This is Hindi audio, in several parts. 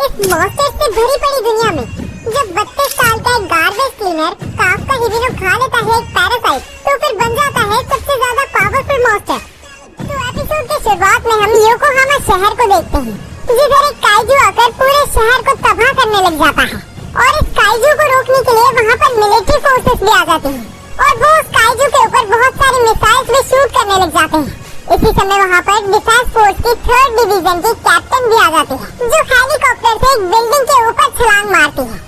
इस मॉन्स्टर से भरी पड़ी दुनिया में जब 32 साल का एक गार्बेज क्लीनर काफ्का हिबिनो खा लेता है एक पैरासाइट, तो फिर बन जाता है सबसे ज्यादा पावरफुल मॉन्स्टर। तो एपिसोड की शुरुआत में हम योकोहामा शहर को देखते हैं, जिधर एक काइजू आकर पूरे शहर को तबाह करने लग जाता है। और इस काइजू को रोकने के लिए वहाँ पर मिलिट्री फोर्सेस भी आ जाती हैं और वो उस काइजू के ऊपर बहुत सारे मिसाइल्स भी शूट करने लग जाते हैं। इसी समय वहाँ पर डिफेंस फोर्स की 3rd डिवीजन की कैप्टन भी आ जाती है, जो हेलीकॉप्टर से एक बिल्डिंग के ऊपर छलांग मारती है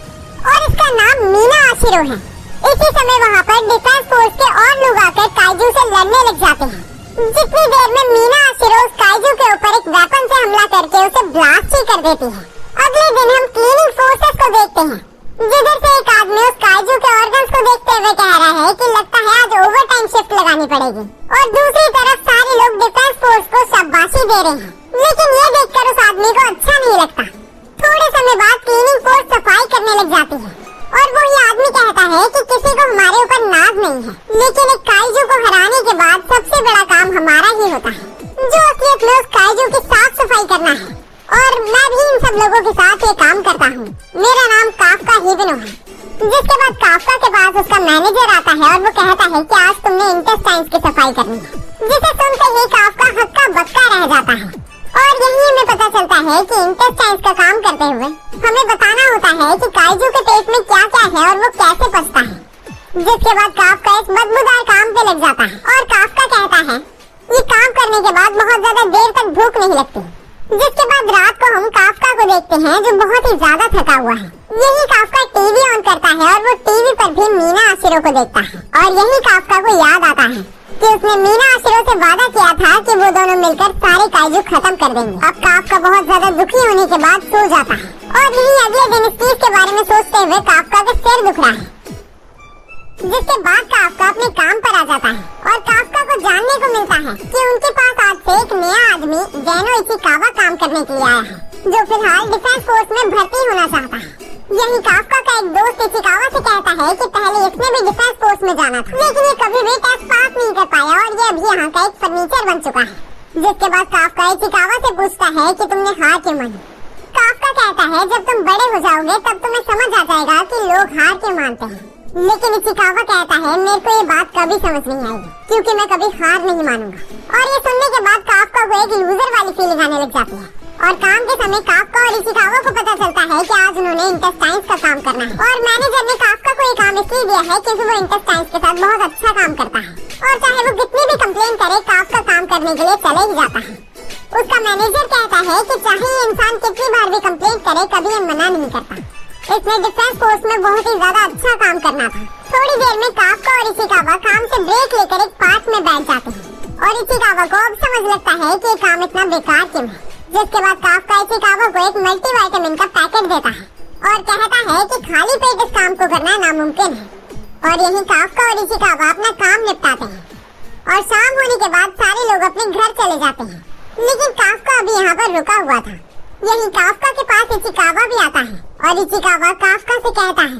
और इसका नाम मीना आशिरो है। इसी समय वहाँ पर डिफेंस फोर्स के और लोग आकर काइजू से लड़ने लग जाते हैं। जितनी देर में मीना आशिरो उस काइजू के ऊपर एक वेपन से हमला करके उसे ब्लास्ट ही कर देती है। अगले दिन हम क्लीनिंग फोर्सेस को देखते हैं, जिधर से एक आदमी उस काइजू के ऑर्गन्स को देखते हुए कह रहा है कि लगता है आज ओवर टाइम शिफ्ट लगानी पड़ेगी। और दूसरी तरफ सारे लोग डिफेंस फोर्स को शाबाशी दे रहे हैं, लेकिन ये देखकर उस आदमी को अच्छा नहीं लगता। थोड़े समय बाद क्लीनिंग फोर्स सफाई करने लग जाती है और वो ये आदमी कहता है कि किसी को हमारे ऊपर नाज नहीं है, लेकिन एक काइजू को हराने के बाद सबसे बड़ा काम हमारा ही होता है, जो असलियत में उस काइजू की साफ सफाई करना है। और मैं भी इन सब लोगों के साथ ये काम करता हूँ। मेरा नाम काफ्का हिबिनो है। जिसके बाद काफ्का के पास उसका मैनेजर आता है और वो कहता है कि आज तुमने इंटेस्टाइन्स की सफाई करनी है, जिसे सुनते ही काफ्का हक्का बक्का रह जाता है। और यही हमें पता चलता है कि इंटेस्टाइन्स का काम करते हुए हमें बताना होता है कि काइजू के पेट में क्या क्या है और वो कैसे पचता है। जिसके बाद काफ्का इस बदबूदार काम पे लग जाता है और काफ्का कहता है ये काम करने के बाद बहुत ज्यादा देर तक भूख नहीं लगती। जिसके बाद रात को हम काफ्का को देखते हैं, जो बहुत ही ज्यादा थका हुआ है। यही काफ्का टीवी ऑन करता है और वो टीवी पर भी मीना आशिरो को देखता है। और यही काफ्का को याद आता है कि उसने मीना आशिरो से वादा किया था कि वो दोनों मिलकर सारे काइजू खत्म कर देंगे। अब काफ्का बहुत ज्यादा दुखी होने के बाद सो जाता है और यही अगले दिन इस चीज के बारे में सोचते हुए काफ्का का सिर दुख रहा है। जिसके बाद काफ्का अपने काम पर आ जाता है और काफ्का को जानने को मिलता है कि उनके पास आज से एक नया आदमी जेनो इचिकावा काम करने के लिए आया है, जो फिलहाल डिफेंस फोर्स में भर्ती होना चाहता है। यही काफ्का का एक दोस्त इचिकावा से कहता है कि पहले इसने भी डिफेंस फोर्स में जाना था, लेकिन ये कभी भी टेस्ट पास नहीं कर पाया और ये अभी यहाँ का एक फर्नीचर बन चुका है। जिसके बाद काफ्का इचिकावा से पूछता है कि तुमने हार क्यों मानी। काफ्का कहता है जब तुम बड़े हो जाओगे तब तुम्हें समझ आ जाएगा कि लोग हार क्यों मानते हैं। लेकिन इचिकावा कहता है मेरे को ये बात कभी समझ नहीं आएगी, क्योंकि मैं कभी हार नहीं मानूंगा। और ये सुनने के बाद काफ्का को एक लूजर वाली फीलिंग आने लग जाती है। और काम के समय काफ्का और इचिकावा को पता चलता है कि आज उन्होंने इंटेस्टाइन्स का काम करना है। और मैनेजर ने काफ्का को ये काम इसलिए दिया है क्योंकि वो इंटेस्टाइन्स के साथ बहुत अच्छा काम करता है और चाहे वो कितनी भी कंप्लेन करे काफ्का काम करने के लिए चले ही जाता है। उसका मैनेजर कहता है कि चाहे ये इंसान कितनी बार भी कंप्लेन करे कभी ये मना नहीं करता। इसने डिफेंस फोर्स में बहुत ही ज्यादा अच्छा काम करना था। थोड़ी देर में काफ्का और इचिकावा काम से ब्रेक लेकर एक पार्क में बैठ जाते हैं और इचिकावा को अब समझ लगता है कि ये काम इतना बेकार क्यों है। जिसके बाद काफ्का इचिकावा को एक मल्टीविटामिन का पैकेट देता है और कहता है कि खाली पेट इस काम को करना नामुमकिन है। और यही काफ्का और इचिकावा अपना काम निपटाते हैं और शाम होने के बाद सारे लोग अपने घर चले जाते हैं। लेकिन काफ्का अभी यहाँ पर रुका हुआ था। यही काफ्का के पास इचिकावा भी आता है और इचिकावा काफ्का से कहता है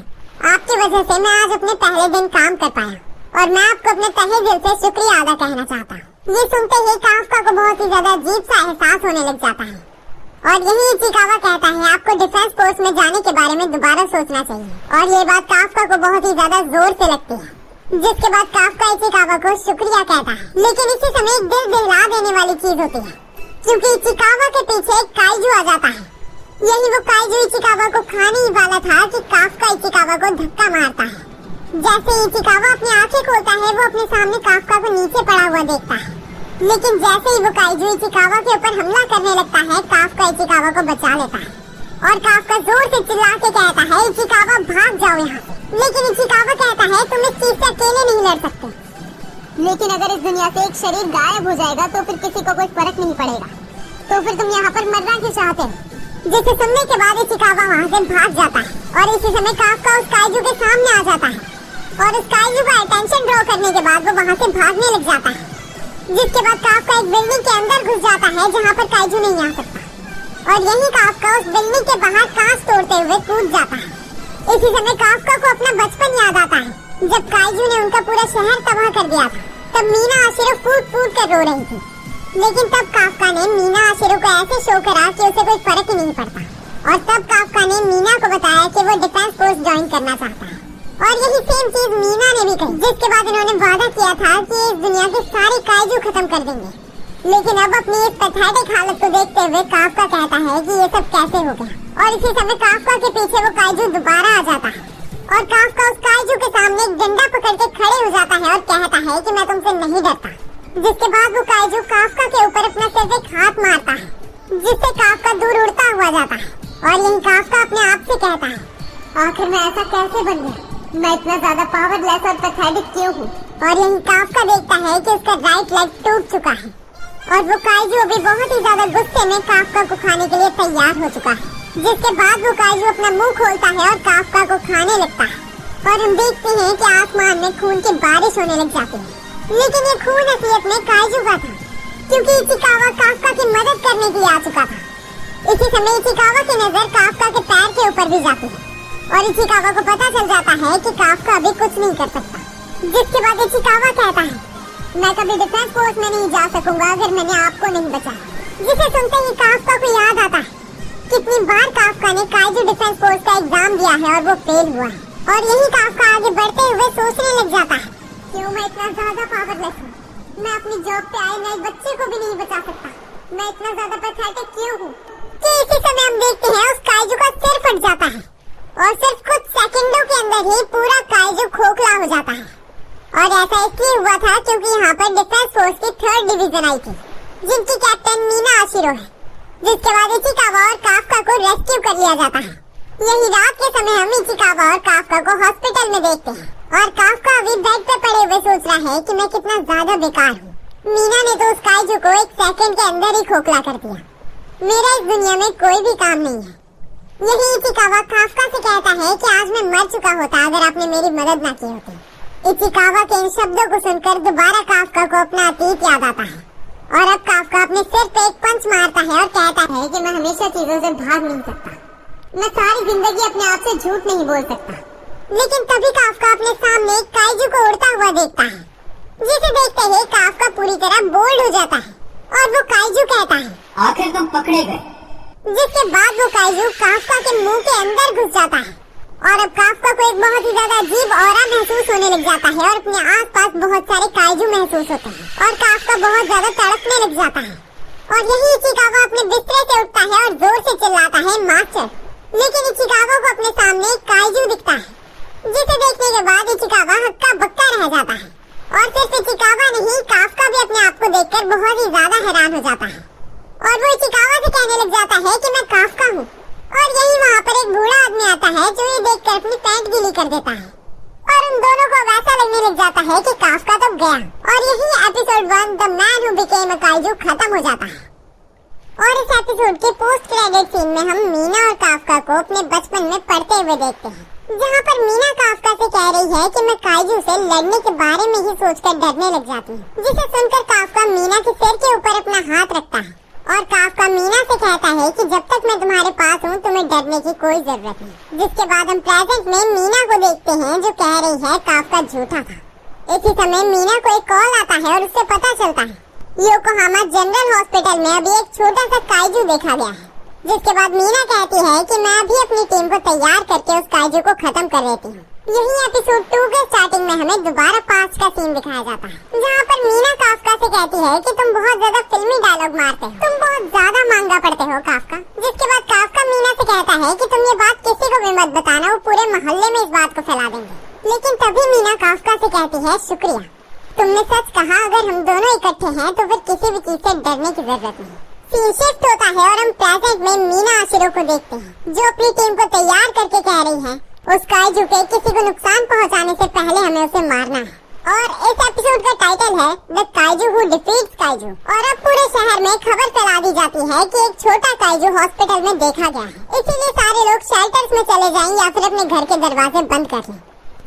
आपकी वजह से मैं आज अपने पहले दिन काम कर पाया और मैं आपको अपने तहे दिल से शुक्रिया अदा कहना चाहता हूँ। ये सुनते ही काफ्का को बहुत ही ज्यादा अजीब सा एहसास होने लग जाता है और यही इचिकावा कहता है आपको डिफेंस फोर्स में जाने के बारे में दोबारा सोचना चाहिए। और ये बात काफ्का को बहुत ही ज्यादा जोर से लगती है। जिसके बाद काफ्का इचिकावा को शुक्रिया कहता है, लेकिन इसी समय एक दिल दहला देने वाली चीज होती है, क्योंकि इचिकावा के पीछे एक काइजू आ जाता है। यही वो काइजू इचिकावा को खाने ही वाला था कि काफ्का इचिकावा को धक्का मारता है। जैसे इचिकावा अपनी आंखें खोलता है वो अपने सामने काफ्का को नीचे पड़ा हुआ देखता है, लेकिन जैसे ही वो काइजू इचिकावा के ऊपर हमला करने लगता है काफ्का इचिकावा को बचा लेता है और काफ्का जोर से चिल्ला के कहता है इचिकावा भाग जाओ यहाँ से। लेकिन इचिकावा कहता है तुम इस चीज से अकेले नहीं लड़ सकते, लेकिन अगर इस दुनिया से एक शरीर गायब हो जाएगा तो फिर किसी को कोई फर्क नहीं पड़ेगा, तो फिर तुम यहाँ पर मरना क्यों चाहते हो। जिसे सुनने के बाद इचिकावा वहाँ से भाग जाता है और इसी समय काफ्का उस काइजू के सामने आ जाता है और उस काइजू का अटेंशन ड्रॉ करने के बाद वो वहाँ से भागने लग जाता है। जिसके बाद काफ्का एक बिल्डिंग के अंदर घुस जाता है जहाँ पर काइजू नहीं आ सकता और यही काफ्का उस बिल्डिंग के बाहर कांच तोड़ते हुए कूद जाता है। इसी समय काफ्का को अपना बचपन याद आता है जब काइजू ने उनका पूरा शहर तबाह कर दिया था। तब मीना आशिरो फूट फूट कर रो रही थी, लेकिन तब काफ्का ने मीना आशिरो को ऐसे शो करा कि उसे कोई फर्क ही नहीं पड़ता। और तब काफका ने मीना को बताया कि वो डिफेंस फोर्स ज्वाइन करना चाहता है। और यही सेम चीज मीना ने भी कही, जिसके बाद इन्होंने वादा किया था कि इस दुनिया के सारे काइजू खत्म कर देंगे। लेकिन अब अपनी इस पैथेटिक हालत को देखते हुए काफका कहता है कि ये सब कैसे हो गया, और इसी समय काफका के पीछे वो काइजू दोबारा आ जाता है और काफका उस काइजू के सामने एक डंडा पकड़ के खड़े हो जाता है और कहता है कि मैं तुमसे नहीं डरता। जिसके बाद वो काइजू काफका के ऊपर अपना सिर्फ एक हाथ मारता है, जिससे काफका दूर उड़ता हुआ जाता है। और यही काफका अपने आप से कहता है, आखिर मैं ऐसा कैसे बन गया, मैं इतना ज्यादा पावरलेस और पैथेटिक क्यों हूँ। और यही काफका देखता है कि उसका राइट लेग टूट चुका है और वो काइजू अभी बहुत ही ज्यादा गुस्से में काफका को खाने के लिए तैयार हो चुका है। जिसके बाद वो काइजू अपना मुंह खोलता है और काफका को खाने लगता है और हम देखते हैं कि आसमान में खून की बारिश होने लग जाती है। लेकिन ये खून असलियत में काइजू का था, क्योंकि इचिकावा काफका की मदद करने के लिए आ चुका था। इसी समय इचिकावा की नजर काफका के पैर के ऊपर भी जाती है और इचिकावा को पता चल जाता है कि काफका अभी कुछ नहीं कर सकता। जिसके बाद इचिकावा कहता है, मैं कभी डिफेंस फोर्स में नहीं जा सकूंगा अगर मैंने आपको नहीं बचाया। जिसे सुनते ही काफका को याद आता है कितनी बार काफका ने काइजू डिफेंस फोर्स का एग्जाम दिया है और वो फेल हुआ है। और यही काफका आगे बढ़ते हुए सोचने लग जाता है, क्यों मैं इतना ज्यादा पावरलेस हूँ, मैं अपनी जॉब पे आए नए बच्चे को भी नहीं बचा सकता, मैं इतना ज्यादा पैथेटिक क्यों हूँ। कि इसी समय हम देखते हैं उस काइजू का सिर फट जाता है और सिर्फ कुछ सेकंडों के अंदर ही पूरा काइजू खोखला हो जाता है। और ऐसा इसलिए हुआ था क्योंकि यहाँ पर डिफेंस फोर्स की 3rd डिवीजन आई थी, जिनकी कैप्टन मीना आशिरो है। जिसके बाद इचिकावा और काफका को रेस्क्यू कर लिया जाता है। यही रात के समय हम इचिकावा और काफका को हॉस्पिटल में देखते हैं और काफका अभी बेड पे पड़े हुए सोच रहा है कि मैं कितना ज्यादा बेकार हूँ। मीना ने तो उस काइजू को 1 सेकंड के अंदर ही खोखला कर दिया, मेरा इस दुनिया में कोई भी काम नहीं है। यही इचिकावा काफका से कहता है कि आज मैं मर चुका होता अगर आपने मेरी मदद न की होती। इचिकावा के इन शब्दों को सुनकर दोबारा काफका को अपना अतीत याद आता है और अब काफका अपने सिर पे एक पंच मारता है और कहता है कि मैं हमेशा चीजों से भाग नहीं सकता, मैं सारी जिंदगी अपने आप से झूठ नहीं बोल सकता। लेकिन तभी काफका अपने सामने एक काइजू को उड़ता हुआ देखता है, जिसे देखते ही काफका पूरी तरह बोल्ड हो जाता है और वो काइजू कहता है, आखिर तुम पकड़े गए। जिसके बाद वो काइजू काफका के मुंह के अंदर घुस जाता है और अब काफका को एक बहुत ही ज्यादा अजीब ऑरा महसूस होने लग जाता है और अपने आसपास बहुत सारे काइजू महसूस होते हैं और काफका बहुत ज्यादा तड़पने लग जाता है। और यही इचिकावा अपने बिस्तर से उठता है और जोर से चिल्लाता है, मास्टर। लेकिन इचिकावा को अपने सामने एक काइजू दिखता है, जिसे देखने के बाद इचिकावा हक्का बक्का रह जाता है। और सिर्फ इचिकावा नहीं, काफका भी अपने आप को देखकर बहुत ही ज्यादा हैरान हो जाता है और वो इचिकावा से कहने लग जाता है कि मैं काफका हूँ। और यही वहाँ पर एक बूढ़ा आदमी आता है जो ये देखकर अपनी पैंट गीली कर देता है और उन दोनों को वैसा लगने लग जाता है कि काफका तो गया। और यही episode 1 the man who became a kaiju खत्म हो जाता है। और इस एपिसोड के पोस्ट क्रेडिट सीन में हम मीना और काफका को अपने बचपन में पढ़ते हुए देखते हैं, जहाँ पर मीना काफका से कह रही है कि मैं काइजू से लड़ने के बारे में ही सोचकर डरने लग जाती हूँ। जिसे सुनकर काफका मीना के सिर के ऊपर अपना हाथ रखता है और काफका मीना से कहता है कि जब तक मैं तुम्हारे पास हूँ तुम्हें डरने की कोई जरूरत नहीं। जिसके बाद हम प्रेजेंट में मीना को देखते हैं जो कह रही है काफका झूठा था। इसी समय मीना को एक कॉल आता है और उससे पता चलता है योकोहामा जनरल हॉस्पिटल में अभी एक छोटा सा काइजू देखा गया है। जिसके बाद मीना कहती है कि मैं अभी अपनी टीम को तैयार करके उस काइजू को खत्म कर लेती हूँ। यही एपिसोड 2 के स्टार्टिंग में हमें दोबारा पास्ट का सीन दिखाया जाता है, जहाँ पर मीना काफका से कहती है कि तुम बहुत ज्यादा फिल्मी डायलॉग मारते हो, तुम बहुत ज्यादा मांगा पड़ते हो काफका। जिसके बाद काफका मीना से कहता है कि तुम ये बात किसी को भी मत बताना, वो पूरे मोहल्ले में इस बात को फैला देंगे। लेकिन तभी मीना काफका से कहती है, शुक्रिया, तुमने सच कहा, अगर हम दोनों इकट्ठे हैं तो फिर किसी भी चीज से डरने की जरूरत नहीं। सीन शिफ्ट होता है और हम प्रेजेंट में मीना आशिरो को देखते हैं जो अपनी टीम को तैयार करके कह रही है उस काइजू के किसी को नुकसान पहुंचाने से पहले हमें उसे मारना है। और इस एपिसोड का टाइटल है the kaiju who defeats kaiju. और अब पूरे शहर में खबर फैला दी जाती है कि एक छोटा काइजू हॉस्पिटल में देखा गया है, इसीलिए सारे लोग शेल्टर्स में चले जाएं या फिर अपने घर के दरवाजे बंद कर लें।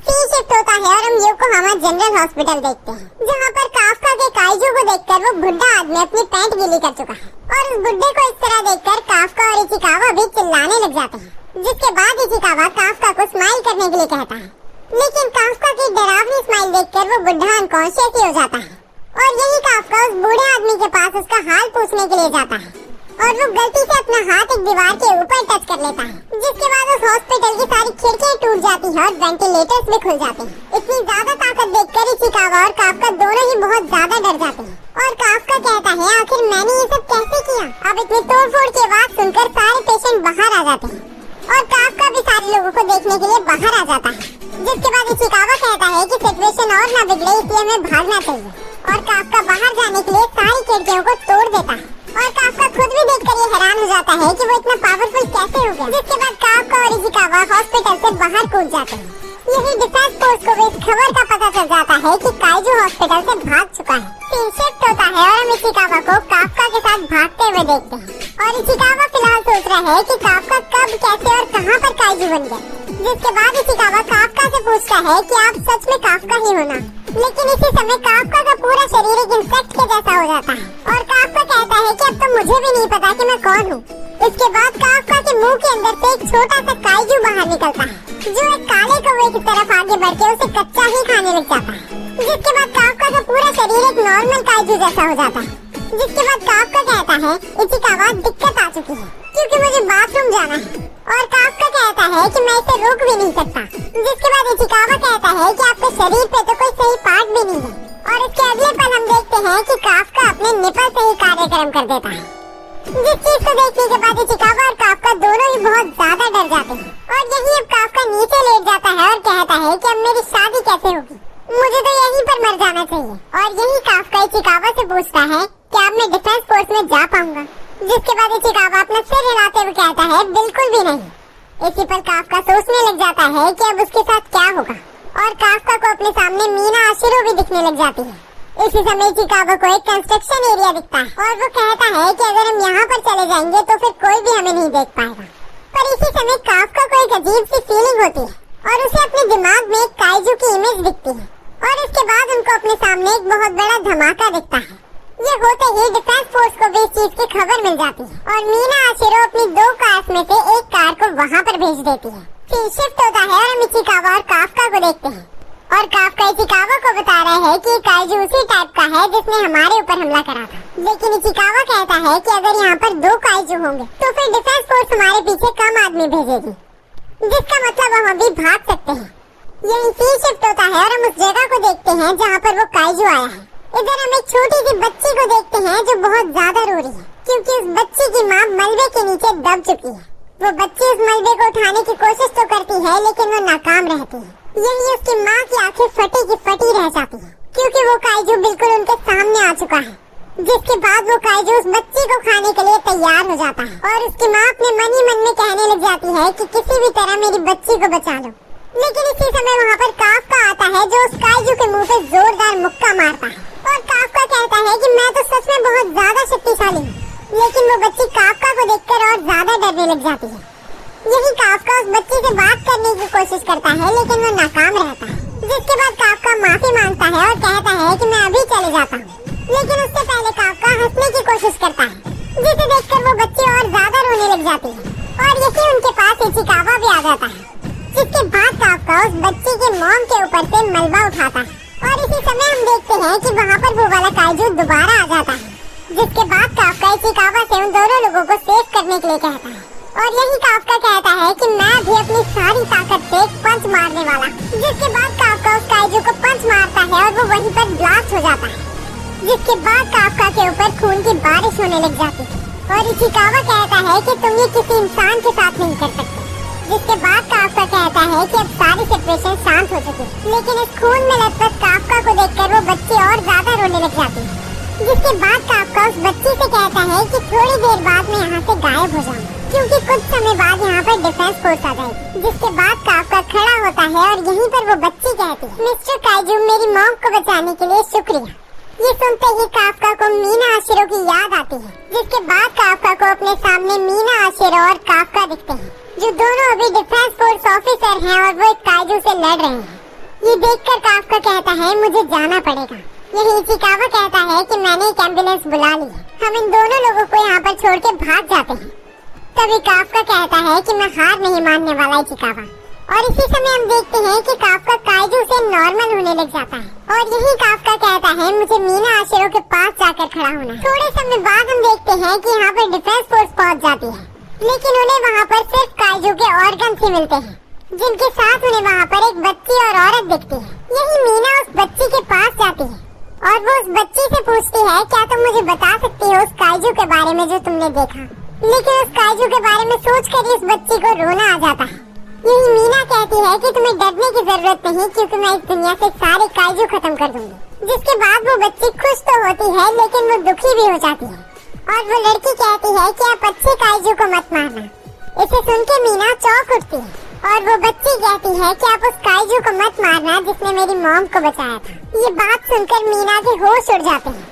सीन शिफ्ट होता है और हम योकोहामा जनरल हॉस्पिटल देखते हैं, जहाँ पर काफका के काइजू को देखकर वो बुढ़ा आदमी अपनी पैंट गीली कर चुका है। और उस बुढ़े को इस तरह देखकर काफका और इचिकावा भी चिल्लाने लग जाते हैं। जिसके बाद इचिकावा काफका को स्माइल करने के लिए कहता है, लेकिन काफका की डरावनी स्माइल देखकर वो बुढ़ा अनकॉन्शियस ही हो जाता है। और यही काफका उस बूढ़े आदमी के पास उसका हाल पूछने के लिए जाता है और वो गलती से अपना हाथ एक दीवार के ऊपर टच कर लेता है, जिसके बाद उस हॉस्पिटल की सारी खिड़कियां टूट जाती हैं और वेंटिलेटर्स भी खुल जाते हैं। इतनी ज्यादा ताकत देखकर इचिकावा और काफका दोनों ही बहुत ज्यादा डर जाते हैं और काफका कहता है आखिर मैंने ये सब कैसे किया। अब इतनी तोड़फोड़ की आवाज सुनकर सारे पेशेंट बाहर आ जाते हैं और काफका भी सारे लोगों को देखने के लिए बाहर आ जाता है, जिसके बाद इचिकावा कहता है कि सिचुएशन और न बिगड़े इसलिए हमें भागना चाहिए और काफका बाहर जाने के लिए सारी खिड़कियों को तोड़ देता है और काफका खुद भी देखकर ये हैरान हो जाता है कि वो इतना पावरफुल कैसे हो गया। जिसके बाद काफका और इचिकावा हॉस्पिटल से बाहर कूद जाते हैं। यही डिफेंस फोर्स को भी इस खबर का पता चल जाता है कि काइजू हॉस्पिटल से भाग चुका है। सीन शिफ्ट होता है और हम इचिकावा को काफका के साथ भागते हुए देखते हैं और इचिकावा फिलहाल सोच रहा है कि काफका कब कैसे और कहां पर काइजू बन गया। जिसके बाद इचिकावा काफका से पूछता है कि आप सच में काफका ही हो ना, लेकिन इसी समय काफका का पूरा शरीर एक इंसेक्ट के जैसा हो जाता है और काफका कहता है कि अब तो मुझे भी नहीं पता कि मैं कौन हूँ। इसके बाद काफका के मुंह के अंदर से एक छोटा सा काइजू बाहर निकलता है जो एक काले कौवे की तरफ आगे बढ़ के उसे कच्चा ही खाने लग जाता है। जिसके बाद काफका का पूरा शरीर एक नॉर्मल काइजू जैसा हो जाता है। जिसके बाद काफका कहता है इचिकावा दिक्कत आ चुकी है क्योंकि मुझे बाथरूम जाना है और काफका कहता है कि मैं इसे रोक भी नहीं सकता। जिसके बाद इचिकावा कहता है कि आपके शरीर पे तो कोई सही पार्ट भी नहीं है और इसके अगले पल हम देखते हैं कि काफका अपने निपल से ही कार्यक्रम कर देता है। जिस चीज को देखने के बाद इचिकावा और काफका दोनों ही बहुत ज्यादा डर जाते हैं और यही अब काफका नीचे लेट जाता है और कहता है कि अब मेरी शादी कैसे होगी, मुझे तो यहीं पर मर जाना चाहिए। और यही काफका इचिकावा से पूछता है कि अब मैं डिफेंस फोर्स में जा पाऊंगा। जिसके बाद इचिकावा अपना सिर हिलाते हुए कहता है बिल्कुल भी नहीं। इसी पर काफका सोचने लग जाता है कि अब उसके साथ क्या होगा और काफका को अपने सामने मीना आशिरो भी दिखने लग जाती है। इसी समय इचिकावा को एक कंस्ट्रक्शन एरिया दिखता है और वो कहता है कि अगर हम यहाँ पर चले जाएंगे तो फिर कोई भी हमें नहीं देख पाएगा। पर इसी समय काफका को एक अजीब सी फीलिंग होती है और उसे अपने दिमाग में एक काइजू की इमेज दिखती है और इसके बाद उनको अपने सामने एक बहुत बड़ा धमाका दिखता है। ये होते ही डिफेंस फोर्स को भी इस चीज की खबर मिल जाती है और मीना आशिरो अपनी 2 कार्स में से एक कार को वहाँ पर भेज देती है। फिर शिफ्ट होता है और हम इचिकावा और काफका को देखते हैं और काफका इचिकावा को बता रहा है कि काइजू उसी टाइप का है जिसने हमारे ऊपर हमला करा था। लेकिन इचिकावा कहता है कि अगर यहाँ पर 2 काइजू होंगे तो फिर डिफेंस फोर्स हमारे पीछे कम आदमी भेजेगी, जिसका मतलब हम भी भाग सकते हैं। यही सीन शिफ्ट होता है और हम उस जगह को देखते हैं जहाँ पर वो काइजू आया है। इधर हम एक छोटी सी बच्ची को देखते हैं जो बहुत ज्यादा रो रही है क्योंकि उस बच्ची की माँ मलबे के नीचे दब चुकी है। वो बच्ची उस मलबे को उठाने की कोशिश तो करती है लेकिन वो नाकाम रहती है। यही उसकी माँ की आंखें फटी की फटी रह जाती है क्योंकि वो काइजू बिल्कुल उनके सामने आ चुका है। जिसके बाद वो काइजू उस बच्ची को खाने के लिए तैयार हो जाता है और उसकी माँ अपने मन ही मन में कहने लग जाती है कि किसी भी तरह मेरी बच्ची को बचा लो। लेकिन इसी समय वहाँ पर काफका आता है जो उस काइजू के मुंह पे जोरदार मुक्का मारता है और काफका कहता है कि मैं तो सच में बहुत ज्यादा शक्तिशाली हूँ। लेकिन वो बच्ची काफका को देखकर और ज्यादा डरने लग जाती है। यही काफका उस बच्ची से बात करने की कोशिश करता है लेकिन वो नाकाम रहता है। जिसके बाद काफका माफी मांगता है और कहता है कि मैं अभी चले जाता हूँ। लेकिन उससे पहले काफका हंसने की कोशिश करता है जिसे देखकर वो बच्ची और ज्यादा रोने लग जाती है और यही उनके पास इचिकावा भी आ जाता है। जिसके बाद काफका उस बच्ची के मॉम के ऊपर से मलबा उठाता है और इसी समय हम देखते हैं कि वहाँ पर वो वाला काइजू दोबारा आ जाता है। जिसके बाद काफका इचिकावा से उन दोनों लोगों को सेव करने के लिए कहता है और यही काफका कहता है कि मैं भी अपनी सारी ताकत से एक पंच मारने वाला। जिसके बाद काफका उस काइजू को पंच मारता है और वो वहीं पर ब्लास्ट हो जाता है। जिसके बाद काफका के ऊपर खून की बारिश होने लग जाती है और इचिकावा कहता है कि तुम ये किसी इंसान के साथ नहीं कर सकते। जिसके बाद काफका कहता है कि अब सारी सिचुएशन शांत हो चुकी है। लेकिन इस खून में लथपथ काफका को देखकर वो बच्ची और ज्यादा रोने लग जाती है। जिसके बाद काफका उस बच्ची से कहता है कि थोड़ी देर बाद मैं यहाँ से गायब हो जाऊँ क्योंकि कुछ समय बाद यहाँ पर डिफेंस फोर्स आ जाएगी। जिसके बाद काफका खड़ा होता है और यहीं पर वो बच्ची कहती है मिस्टर काइजू मेरी मॉम को बचाने के लिए शुक्रिया। ये सुनते ही काफका को मीना आशिरो की याद आती है। जिसके बाद काफका को अपने सामने मीना आशिरो और काफका दिखते हैं जो दोनों अभी डिफेंस फोर्स ऑफिसर हैं और वो एक काइजू से लड़ रहे हैं। ये देखकर काफका कहता है मुझे जाना पड़ेगा। यही इचिकावा कहता है कि मैंने एक एम्बुलेंस बुला ली है, हम इन दोनों लोगों को यहाँ पर छोड़ के भाग जाते हैं। तभी काफका कहता है कि मैं हार नहीं मानने वाला इचिकावा। और इसी समय हम देखते हैं कि काफका काइजू से नॉर्मल होने लग जाता है और यही काफका कहता है मुझे मीना आशिरो के पास जाकर खड़ा होना। थोड़े समय बाद हम देखते हैं कि यहाँ पर डिफेंस फोर्स पहुँच जाती है, लेकिन उन्हें वहाँ पर सिर्फ काइजू के ऑर्गन्स ही मिलते हैं, जिनके साथ उन्हें वहाँ पर एक बच्ची और औरत दिखती है। यही मीना उस बच्ची के पास जाती है और वो उस बच्ची से पूछती है क्या तुम मुझे बता सकती हो उस काइजू के बारे में जो तुमने देखा। लेकिन उस काइजू के बारे में सोच कर उस बच्ची को रोना आ जाता है। यही मीना कहती है कि तुम्हें डरने की जरूरत नहीं क्योंकि मैं इस दुनिया से सारे काइजू खत्म कर दूंगी। जिसके बाद वो बच्ची खुश तो होती है लेकिन वो दुखी भी हो जाती है और वो लड़की कहती है कि आप अच्छे काइजू को मत मारना। इसे सुन के मीना चौंक उठती है और वो बच्ची कहती है कि आप उस काइजू को मत मारना जिसने मेरी मॉम को बचाया था। ये बात सुनकर मीना के होश उड़ जाते हैं।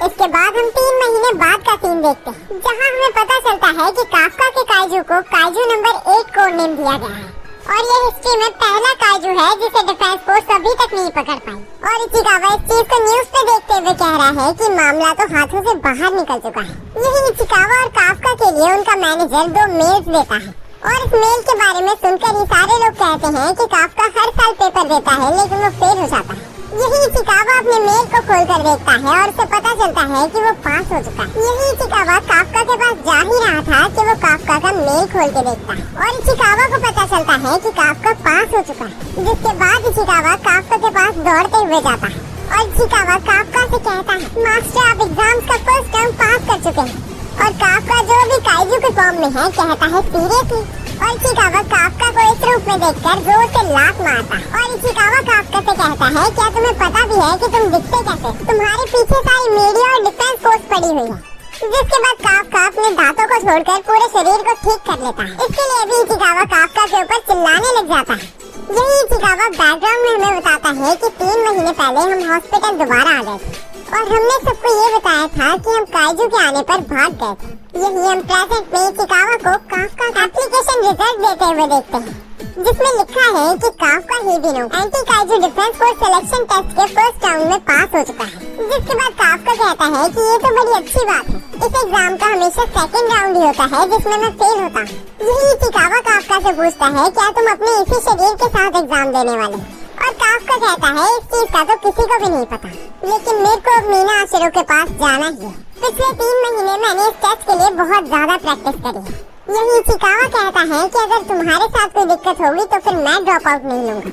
इसके बाद हम 3 महीने बाद का सीन देखते हैं, जहाँ हमें पता चलता है कि काफका के काइजू को काइजू नंबर 8 कोड नेम दिया गया है और ये हिस्ट्री में पहला काइजू है जिसे डिफेंस फोर्स अभी तक नहीं पकड़ पाई। और इचिकावा इस चीज को न्यूज पे देखते हुए कह रहा है कि मामला तो हाथों से बाहर निकल चुका है। यही इचिकावा और काफका के लिए उनका मैनेजर 2 मेल्स देता है और इस मेल के बारे में सुनकर ही सारे लोग कहते हैं कि काफका हर साल पेपर देता है लेकिन वो फेल हो जाता है। यही इचिकावा अपने मेल को खोलकर देखता है और उसे पता चलता है कि वो पास हो चुका है। यही इचिकावा काफका के पास जा ही रहा था कि वो काफका का मेल खोल के देखता है और इचिकावा को पता चलता है कि काफका पास हो चुका है। जिसके बाद इचिकावा काफका के पास दौड़ते हुए जाता है और इचिकावा काफका से कहता है मास्टर आप एग्जाम्स का फर्स्ट टर्म पास कर चुके हैं। और काफका जो भी काइजू के फॉर्म में है कहता है सीरियसली। और इचिकावा काफका को इस रूप में देखकर जोर से लात मारता है और इचिकावा काफका से कहता है क्या तुम्हें पता भी है कि तुम दिखते कैसे, तुम्हारे पीछे सारी मीडिया और डिफेंस फोर्स पड़ी हुई है। जिसके बाद काफका अपने दांतों को छोड़कर पूरे शरीर को ठीक कर लेता है। इसके लिए भी इचिकावा काफका के ऊपर चिल्लाने लग जाता है। यही इचिकावा बैकग्राउंड में हमें बताता है कि 3 महीने पहले हम हॉस्पिटल दोबारा आ गए थे और हमने सबको ये बताया था कि हम काइजू के आने पर भाग गए थे। यही हम प्रेजेंट में इचिकावा को काफका एप्लीकेशन रिजल्ट देते हुए देखते हैं, जिसमें लिखा है कि Kafka Hibino anti kaiju defence force selection test के फर्स्ट राउंड में पास हो चुका है। जिसके बाद काफका कहता है कि ये तो बड़ी अच्छी बात है, इस एग्जाम का हमेशा सेकंड राउंड ही होता है जिसमें मैं फेल होता हूँ। यही इचिकावा काफका से पूछता है क्या तुम अपने इसी शरीर के साथ एग्जाम देने वाले, और काफका कहता है इस चीज का तो किसी को भी नहीं पता, लेकिन मेरे को अब मीना आशिरो के पास जाना ही है। पिछले 3 महीने मैंने इस टेस्ट के लिए बहुत ज्यादा प्रैक्टिस करी है। यही इचिकावा कहता है कि अगर तुम्हारे साथ कोई दिक्कत होगी तो फिर मैं ड्रॉप आउट नहीं लूंगा।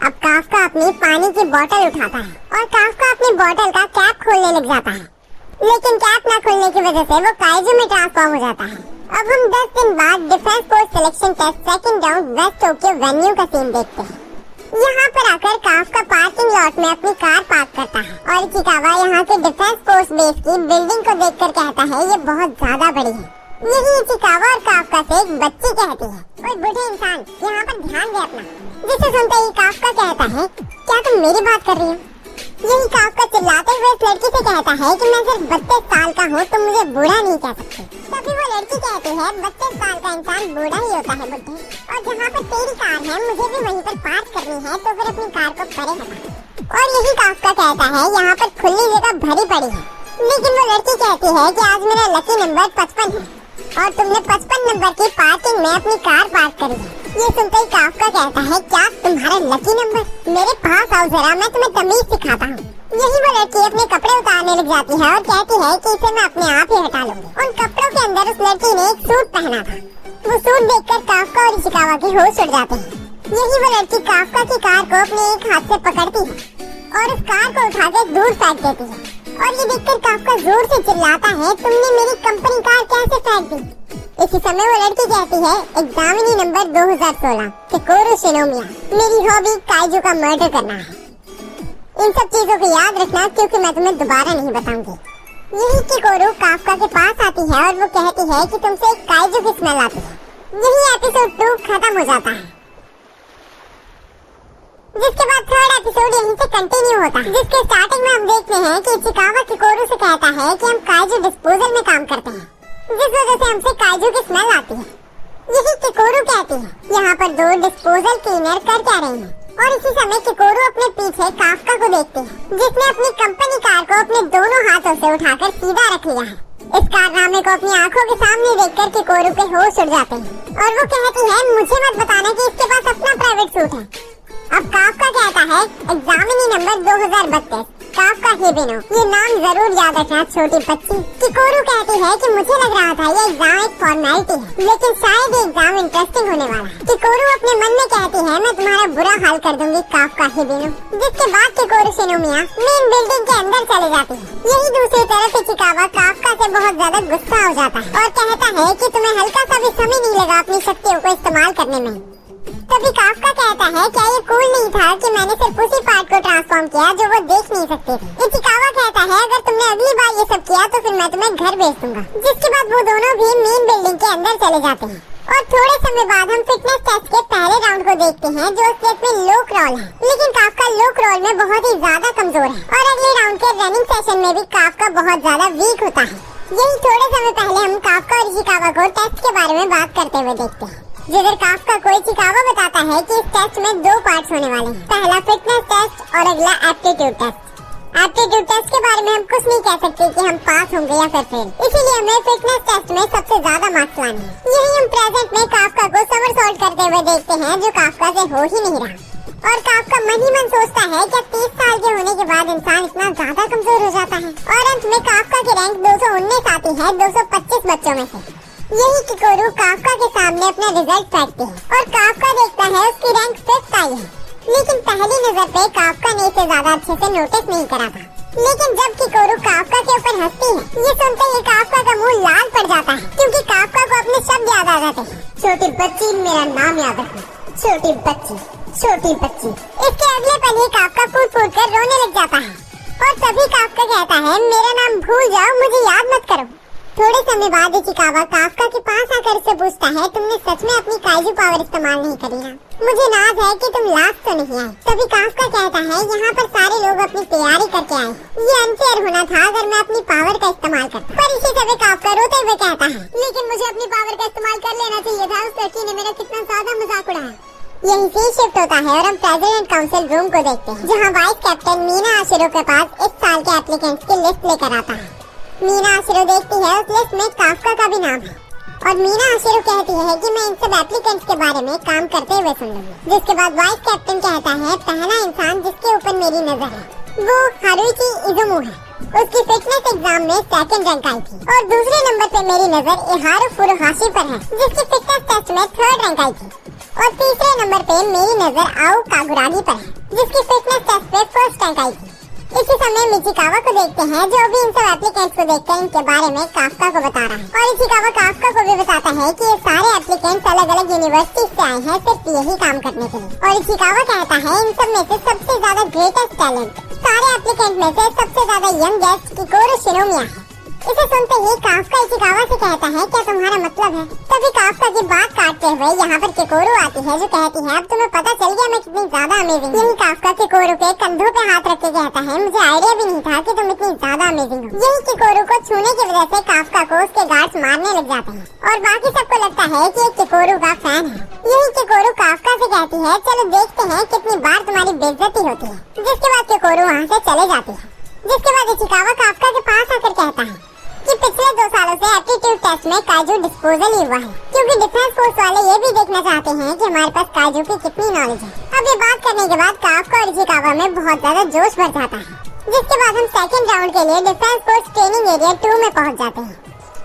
अब काफका अपनी पानी की बोतल उठाता है और काफका अपनी बोतल का कैप खोलने लग जाता है, लेकिन कैप न खोलने की वजह से वो काइजू में ट्रांसफॉर्म हो जाता है। अब हम 10 दिन बाद defence force selection test second round west Tokyo venue का सीन देखते हैं। यहाँ पर आकर काफका पार्किंग लॉट में अपनी कार पार्क करता है और इचिकावा यहाँ के डिफेंस फोर्स बेस की बिल्डिंग को देखकर कहता है ये बहुत ज्यादा बड़ी है। यही इचिकावा और काफका से एक बच्ची कहती है ओए बूढ़े इंसान यहाँ पर ध्यान दे अपना। जिसे सुनते ही काफका कहता है क्या तुम मेरी बात कर रही हो। यही काफका चिल्लाते हुए इस लड़की से कहता है कि मैं सिर्फ 32 साल का हूँ, तुम मुझे बूढ़ा नहीं कह सकते। तभी वो लड़की कहती है 32 साल का इंसान बूढ़ा ही होता है बुड्ढे, और जहाँ पर तेरी कार है मुझे भी वहीं पर पार्क करनी है तो फिर अपनी कार को परे हटा। और यही काफका कहता है यहाँ पर खुली जगह भरी पड़ी है, लेकिन वो लड़की कहती है कि आज मेरा लकी नंबर 55 है और तुमने 55 नंबर की पार्किंग में अपनी कार पार्क करी है। ये सुनते ही काफका कहता है क्या तुम्हारा लकी नंबर, मेरे पास आओ जरा मैं तुम्हें तमीज सिखाता हूँ। यही वो लड़की अपने कपड़े उतारने लग जाती है और कहती है कि इसे मैं अपने आप ही हटा लूंगी। उन कपड़ों के अंदर उस लड़की ने एक सूट पहना था। वो सूट देखकर काफका और इचिकावा के होश उड़ जाते हैं। यही वो लड़की काफका की कार को अपने एक हाथ से पकड़ती है और उस कार को उठा के दूर फेंक देती है। और ये देखकर काफका जोर से चिल्लाता है तुमने मेरी कंपनी कार कैसे फेंक दी। इसी समय वो लड़की कहती है एग्जामिनी नंबर 2016 किकोरू शिनोमिया, मेरी हॉबी काइजू का मर्डर करना है। इन सब चीजों को याद रखना क्योंकि मैं तुम्हें दोबारा नहीं बताऊंगी। यही किकोरू काफका के पास आती है और वो कहती है कि तुमसे एक काइजू की स्मेल आती है। यही एपिसोड 2 खत्म हो जाता है, जिसके बाद थर्ड एपिसोड यहीं से कंटिन्यू होता है, जिसके स्टार्टिंग में हम देखते हैं कि इचिकावा किकोरू से कहता है कि हम काइजू डिस्पोजल में काम करते हैं, जिस वजह से हमसे काइजू की स्मेल आती है। यही किकोरू कहती है यहाँ पर 2 डिस्पोजल क्लीनर कर क्या रहे हैं। और इसी समय किकोरू अपने पीछे काफका को देखती है, जिसने अपनी कंपनी कार को अपने दोनों हाथों से उठाकर सीधा रख लिया है। इस कारनामे को अपनी आंखों के सामने देखकर किकोरू के होश उड़ जाते हैं और वो कहती है मुझे मत बताना कि इसके पास अपना प्राइवेट सूट है। अब काफका कहता है एग्जामिनी नंबर 2032 काफका हिबिनो, ये नाम जरूर याद रखना छोटी बच्ची। किकोरू कहती है कि मुझे लग रहा था ये एग्जाम एक फॉर्मेलिटी है, लेकिन शायद ये एग्जाम इंटरेस्टिंग होने वाला है। किकोरू अपने मन में कहती है मैं तुम्हारा बुरा हाल कर दूंगी काफका हिबिनो। जिसके बाद किकोरू शिनोमिया मेन बिल्डिंग के अंदर चले जाती है। यही दूसरी तरफ इचिकावा काफका से बहुत ज्यादा गुस्सा हो जाता है और कहता है कि तुम्हें हल्का सा भी समय नहीं लगा अपनी शक्तियों को इस्तेमाल करने में। तभी काफका कहता है क्या ये कूल नहीं था कि मैंने सिर्फ उसी पार्ट को ट्रांसफॉर्म किया जो वो देख नहीं सकते थे। इचिकावा कहता है अगर तुमने अगली बार ये सब किया तो फिर मैं तुम्हें घर भेज दूंगा। जिसके बाद वो दोनों भी मेन बिल्डिंग के अंदर चले जाते हैं और थोड़े समय बाद हम फिटनेस टेस्ट के पहले राउंड को देखते हैं जो स्टेट में लो क्रॉल है, लेकिन काफका लो क्रॉल में बहुत ही ज्यादा कमजोर है और अगले राउंड के रनिंग सेशन में भी काफका बहुत ज्यादा वीक होता है। यही थोड़े समय पहले हम काफका और इचिकावा को टेस्ट के बारे में बात करते हुए देखते हैं, जिधर काफका को इचिकावा बताता है कि इस टेस्ट में 2 पार्ट्स होने वाले हैं, पहला फिटनेस टेस्ट और अगला एप्टीट्यूड टेस्ट। एप्टीट्यूड टेस्ट के बारे में हम कुछ नहीं कह सकते कि हम पास होंगे या फिर फेल, इसीलिए हमें फिटनेस टेस्ट में सबसे ज्यादा मार्क्स लाने हैं। यही हम प्रेजेंट में काफका को समरसॉल्ट करते हुए देखते हैं जो काफका से हो ही नहीं रहा और काफका मन ही मन सोचता है कि 30 साल के होने के बाद इंसान इतना ज्यादा कमजोर हो जाता है और अंत में काफका की रैंक 219 आती है 225 बच्चों में से। यही किकोरू काफका के सामने अपना रिजल्ट फेंकते हैं और काफका देखता है उसकी रैंक 5th आई है, लेकिन पहली नजर पे काफका ने इसे ज्यादा अच्छे से नोटिस नहीं करा था। लेकिन जब किकोरू काफका के ऊपर हंसती है, ये सुनते ही काफका का मुंह लाल पड़ जाता है क्योंकि काफका को अपने शब्द याद आ जाते हैं, छोटी बच्ची मेरा नाम याद रखना, छोटी बच्ची छोटी बच्ची। इसके अगले पल ही काफका फूट फूट कर रोने लग जाता है और तभी काफका कहता है मेरा नाम भूल जाओ, मुझे याद मत करो। थोड़े समय बाद इचिकावा काफका के पास आकर उससे पूछता है तुमने सच में अपनी काइजू पावर इस्तेमाल नहीं करी ना? मुझे नाज है कि तुम लास्ट तो नहीं आए। तभी काफका कहता है यहाँ पर सारे लोग अपनी तैयारी करके आए, ये अनफेयर होना था अगर मैं अपनी पावर का इस्तेमाल करता। पर इसी समय काफका रोते हुए कहता है लेकिन मुझे अपनी पावर का इस्तेमाल कर लेना चाहिए था, उस लड़की ने मेरा कितना ज्यादा मजाक उड़ाया। यहीं से शिफ्ट होता है और हम प्रेसिडेंट काउंसिल रूम को देखते हैं जहाँ वाइस कैप्टन मीना आशिरो के पास इस साल के एप्लीकेंट्स की लिस्ट लेकर आता है। मीना आशिरो देखती है उस लिस्ट में काफका का भी नाम है और मीना आशिरो कहती है कि मैं इन सब एप्लीकेंट्स के बारे में काम करते हुए सुन लूंगी। जिसके बाद वाइस कैप्टन कहता है पहला इंसान जिसके ऊपर मेरी नजर है वो हारुयुकी इजुमु है, उसकी फिटनेस एग्जाम में 2nd रैंक आई थी और दूसरे नंबर पे मेरी नजर इहारू फुरुहाशी पर है जिसकी फिटनेस टेस्ट में 3rd रैंक आई थी और तीसरे नंबर पे मेरी नजर आओ कागुरागी पर है जिसकी फिटनेस टेस्ट पे 1st रैंक आई थी। इसी समय मिचिकावा को देखते हैं जो भी इन सब एप्लीकेंट्स को देखकर इनके बारे में काफका को बता रहा है और इचिकावा काफका को भी बताता है कि ये सारे एप्लीकेंट्स अलग अलग यूनिवर्सिटी से आए हैं सिर्फ यही काम करने के लिए। और इचिकावा कहता है इन सब में से सबसे ज्यादा ग्रेटेस्ट टैलेंट सारे एप्लीकेंट में से सबसे ज्यादा यंगेस्ट किकोरू शिनोमिया है। इसे सुनते ही काफका इचिकावा से कहता है क्या तुम्हारा मतलब है? तभी काफका की बात काटते हुए यहाँ पर किकोरू आती है जो कहती है अब तुम्हें पता चल गया मैं कितनी ज्यादा अमेजिंग हूँ। यही काफका किकोरू के कंधों पे हाथ रख के कहता है मुझे आइडिया भी नहीं था कि तुम इतनी ज्यादा अमेजिंग हो। यही किकोरू को छूने की वजह से काफका को उसके गार्ड्स मारने लग जाते हैं और बाकी सबको लगता है कि किकोरू का फैन है। यही किकोरू काफका से कहती है चलो देखते हैं कितनी बार तुम्हारी बेइज्जती होती है। जिसके बाद किकोरू वहाँ से चले जाती है। जिसके बाद इचिकावा काफका के पास आकर कहता है कि पिछले 2 सालों से एप्टीट्यूड टेस्ट में काइजू डिस्पोजल ही हुआ है क्योंकि डिफेंस फोर्स वाले ये भी देखना चाहते हैं कि हमारे पास काइजू की कितनी नॉलेज है। अब ये बात करने के बाद काफका और इचिकावा में बहुत ज्यादा जोश भर जाता है। जिसके बाद हम 2nd राउंड के लिए डिफेंस फोर्स ट्रेनिंग एरिया 2 में पहुंच जाते हैं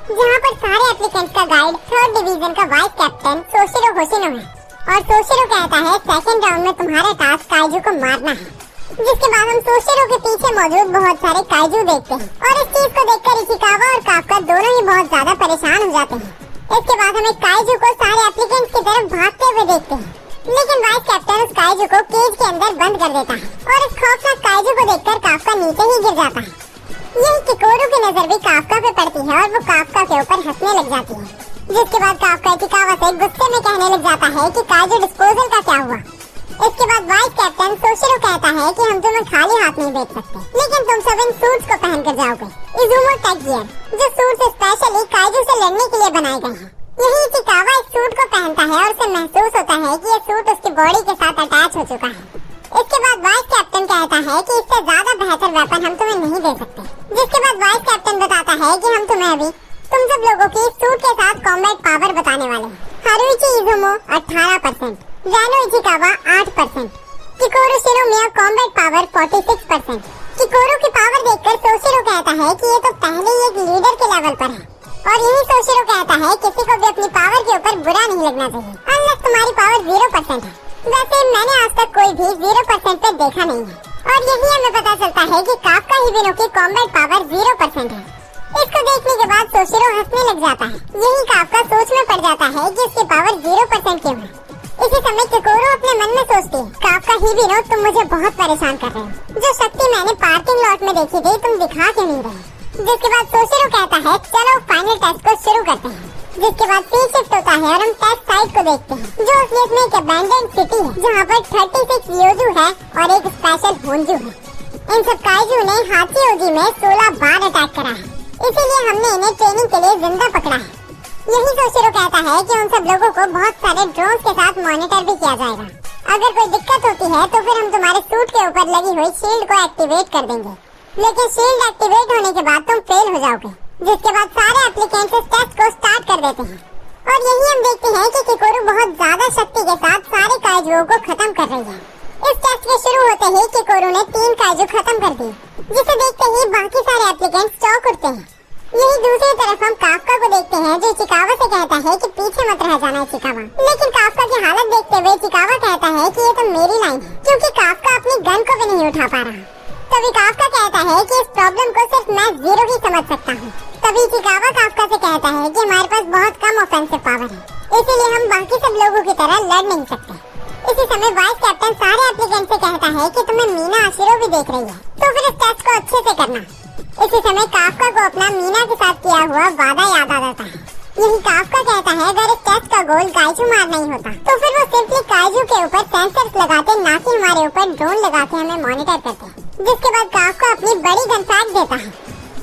जहाँ पर सारे एप्लीकेंट्स का गाइड 3rd डिवीजन का वाइस कैप्टन सोशिरो होशिनो है और सोशिरो कहता है 2nd राउंड में तुम्हारा टास्क काइजू को मारना है। जिसके बाद हम सोशिरो के पीछे मौजूद बहुत सारे काइजू देखते हैं और इस चीज को देखकर इचिकावा और काफका दोनों ही बहुत ज्यादा परेशान हो जाते हैं। इसके बाद हम एक काइजू को सारे एप्लीकेंट्स की तरफ भागते हुए देखते हैं लेकिन वाइस कैप्टन उस काइजू को केज के अंदर बंद कर देता है और इस खौफनाक काइजू को देखकर काफका नीचे ही गिर जाता है। यही किकोरू की नजर भी काफका पे पड़ती है और वो काफका के ऊपर हंसने लग जाती है। जिसके बाद काफका इचिकावा से गुस्से में कहने लग जाता है कि काइजू डिस्पोजल का क्या हुआ। इसके बाद वाइस कैप्टन सोशिरो कहता है कि हम तुम्हें खाली हाथ नहीं देख सकते लेकिन तुम सब इन सूट्स को पहन कर जाओगे। इजुमो टेक गियर जो सूट स्पेशली काइजू से लड़ने के लिए बनाए गए हैं। यही इचिकावा इस सूट को पहनता है और उसे महसूस होता है कि ये सूट उसकी बॉडी के साथ अटैच हो चुका है इसके बाद वाइस कैप्टन कहता है कि इससे ज्यादा बेहतर वेपन हम तुम्हें नहीं दे सकते। जिसके बाद वाइस कैप्टन बताता है कि हम तुम्हें अभी तुम सब लोगों की सूट के साथ कॉम्बैट पावर बताने वाले हैं। Haruichi Izumo 18%, Reno Ichikawa 8%, Kikoru Shinomiya combat power 46%। Kikoru की पावर देखकर सोशिरो कहता है कि ये तो पहले ही एक लीडर के लेवल पर है, और यही सोशिरो कहता है किसी को भी अपनी पावर के ऊपर बुरा नहीं लगना चाहिए, अनलेस तुम्हारी पावर 0% है। वैसे मैंने आज तक कोई भी 0% पे देखा नहीं है, और यही हमें पता चलता है कि काफका हिबिनो की कॉम्बैट पावर 0% है। इसको देखने के बाद सोशिरो हंसने लग जाता है। यही काफका सोच में पड़ जाता है कि उसकी पावर 0% क्यों है। इसी समय किकोरू अपने मन में सोचती है, काफका हिबिनो तुम मुझे बहुत परेशान कर रहे हो, जो शक्ति मैंने पार्किंग लॉट में देखी थी तुम दिखा क्यों नहीं रहे। जिसके बाद सोशिरो कहता है चलो फाइनल टेस्ट को शुरू करते हैं। जिसके बाद सीन शिफ्ट होता है और हम टेस्ट साइट को देखते हैं, जो असलियत में एक अबैंडन्ड सिटी है, जहाँ पर 36 योजू है और एक स्पेशल होंजू है। इन सब काइजू ने हाथी ओजी में 16 बार अटैक करा है, इसीलिए हमने इन्हें ट्रेनिंग के लिए जिंदा पकड़ा है। यही सोशिरो कहता है कि उन सब लोगों को बहुत सारे ड्रोन्स के साथ मॉनिटर भी किया जाएगा। अगर कोई दिक्कत होती है तो फिर हम तुम्हारे सूट के ऊपर लगी हुई शील्ड को एक्टिवेट कर देंगे, लेकिन शील्ड एक्टिवेट होने के बाद तुम फेल हो जाओगे। जिसके बाद सारे एप्लीकेंट्स इस टेस्ट को स्टार्ट कर देते हैं, और यही हम देखते हैं कि किकोरू बहुत ज्यादा शक्ति के साथ सारे काइजुओं को खत्म कर रही है। इस टेस्ट के शुरू होते ही किकोरू ने 3 काइजू खत्म कर दिए, जिसे देखते ही बाकी सारे एप्लीकेंट्स चौंक उठते हैं। यही दूसरी तरफ हम काफका को देखते हैं, जो इचिकावा से कहता है कि पीछे मत रह जाना इचिकावा। लेकिन काफका की हालत देखते हुए इचिकावा कहता है कि ये तो मेरी लाइन है, क्योंकि काफका अपनी गन को भी नहीं उठा पा रहा। तभी काफका कहता है कि इस प्रॉब्लम को सिर्फ मैं जीरो ही समझ सकता हूँ। तभी इचिकावा काफका से कहता है कि हमारे पास बहुत कम ऑफेंसिव पावर है, इसीलिए हम बाकी सब लोगों की तरह लड़ नहीं सकते। इसी समय वाइस कैप्टन सारे एप्लीकेंट से कहता है कि तुम्हें मीना आशिरो भी देख रही है, तो फिर इस टेस्ट को अच्छे से करना। इसी समय काफका को अपना मीना के साथ किया हुआ वादा याद आ जाता है। यही काफका कहता है अगर इस टेस्ट का गोल काइजू मार नहीं होता तो फिर वो सिंपली काइजू के ऊपर सेंसर्स लगाते, ना कि हमारे ऊपर ड्रोन लगा के हमें मॉनिटर करते। जिसके बाद काफका अपनी बड़ी गन फेंक देता है,